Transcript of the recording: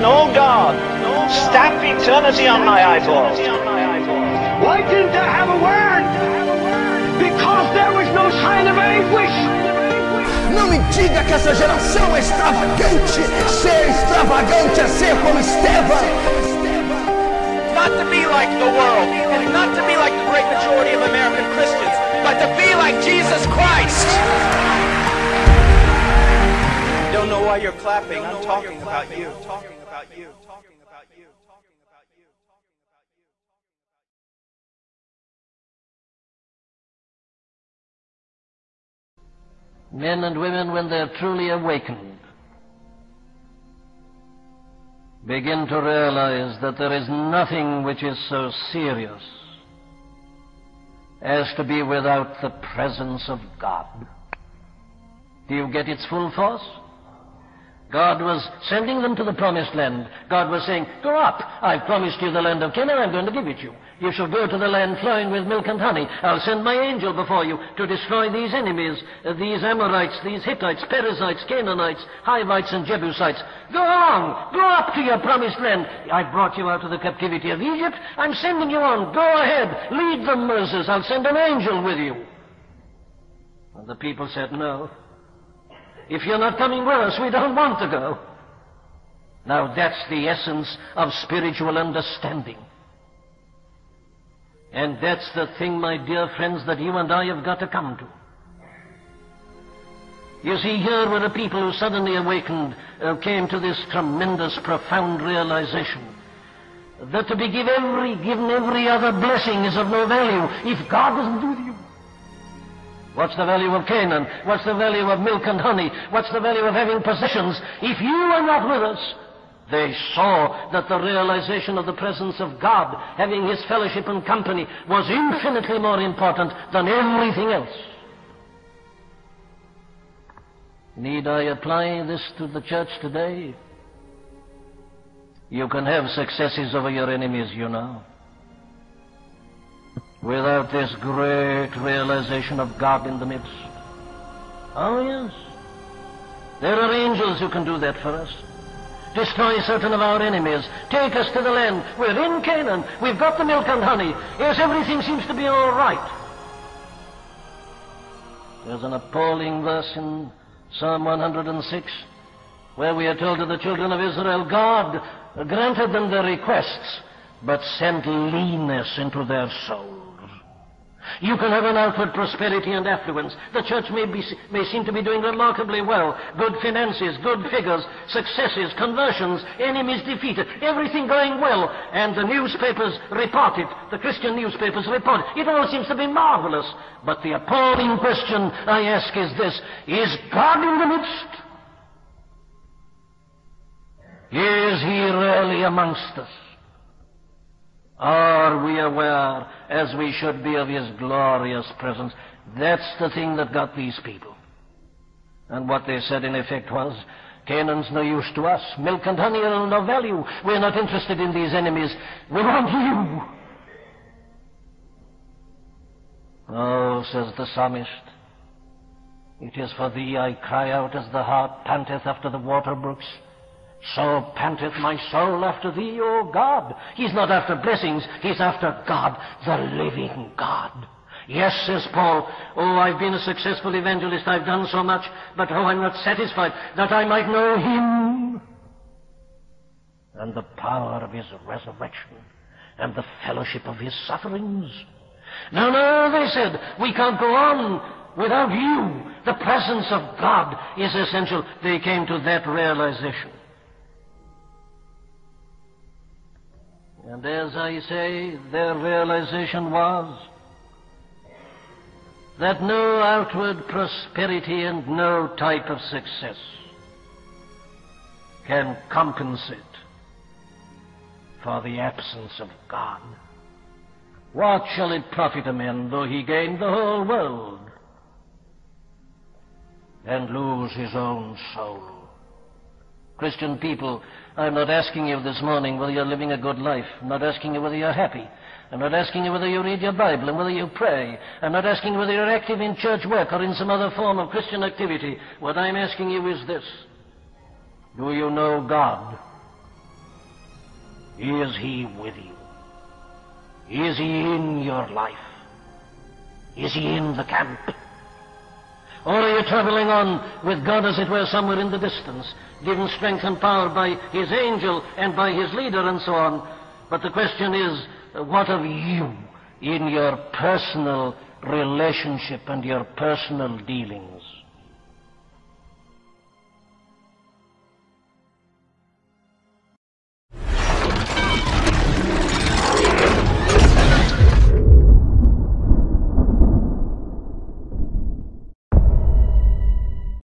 no God. Stamp eternity on my eyeballs. Why didn't they have a word? Because there was no sign of anguish. Não me diga que essa geração é extravagante. Ser extravagante é ser como Estevão. Not to be like the world, and not to be like the great majority of American Christians, but to be like Jesus Christ. You don't know why you're clapping. I'm talking about you. Men and women, when they're truly awakened, begin to realize that there is nothing which is so serious as to be without the presence of God. Do you get its full force? God was sending them to the promised land. God was saying, go up. I've promised you the land of Canaan. I'm going to give it you. You shall go to the land flowing with milk and honey. I'll send my angel before you to destroy these enemies, these Amorites, these Hittites, Perizzites, Canaanites, Hivites, and Jebusites. Go on. Go up to your promised land. I've brought you out of the captivity of Egypt. I'm sending you on. Go ahead. Lead them, Moses. I'll send an angel with you. And the people said, no. If you're not coming with us, we don't want to go. Now that's the essence of spiritual understanding. And that's the thing, my dear friends, that you and I have got to come to. You see, here were a people who suddenly awakened, came to this tremendous, profound realization that to be given every other blessing is of no value if God isn't with you. What's the value of Canaan? What's the value of milk and honey? What's the value of having possessions if you are not with us? They saw that the realization of the presence of God, having His fellowship and company, was infinitely more important than everything else. Need I apply this to the church today? You can have successes over your enemies, you know, without this great realization of God in the midst. Oh, yes. There are angels who can do that for us. Destroy certain of our enemies. Take us to the land. We're in Canaan. We've got the milk and honey. Yes, everything seems to be all right. There's an appalling verse in Psalm 106 where we are told to the children of Israel, God granted them their requests, but sent leanness into their souls. You can have an outward prosperity and affluence. The church may seem to be doing remarkably well. Good finances, good figures, successes, conversions, enemies defeated, everything going well. And the newspapers report it. The Christian newspapers report it. It all seems to be marvelous. But the appalling question I ask is this: is God in the midst? Is He really amongst us? Are we aware, as we should be, of His glorious presence? That's the thing that got these people. And what they said in effect was, Canaan's no use to us. Milk and honey are of no value. We're not interested in these enemies. We want you. Oh, says the psalmist, it is for thee I cry out as the hart panteth after the water brooks. So panteth my soul after thee, O God. He's not after blessings, he's after God, the living God. Yes, says Paul, oh, I've been a successful evangelist, I've done so much, but oh, I'm not satisfied, that I might know Him and the power of His resurrection and the fellowship of His sufferings. No, they said, we can't go on without you. The presence of God is essential. They came to that realization. And as I say, their realization was that no outward prosperity and no type of success can compensate for the absence of God. What shall it profit a man though he gain the whole world and lose his own soul? Christian people, I'm not asking you this morning whether you're living a good life. I'm not asking you whether you're happy. I'm not asking you whether you read your Bible and whether you pray. I'm not asking you whether you're active in church work or in some other form of Christian activity. What I'm asking you is this: do you know God? Is he with you? Is he in your life? Is he in the camp? Or are you traveling on with God, as it were, somewhere in the distance, given strength and power by his angel and by his leader and so on? But the question is, what of you in your personal relationship and your personal dealings?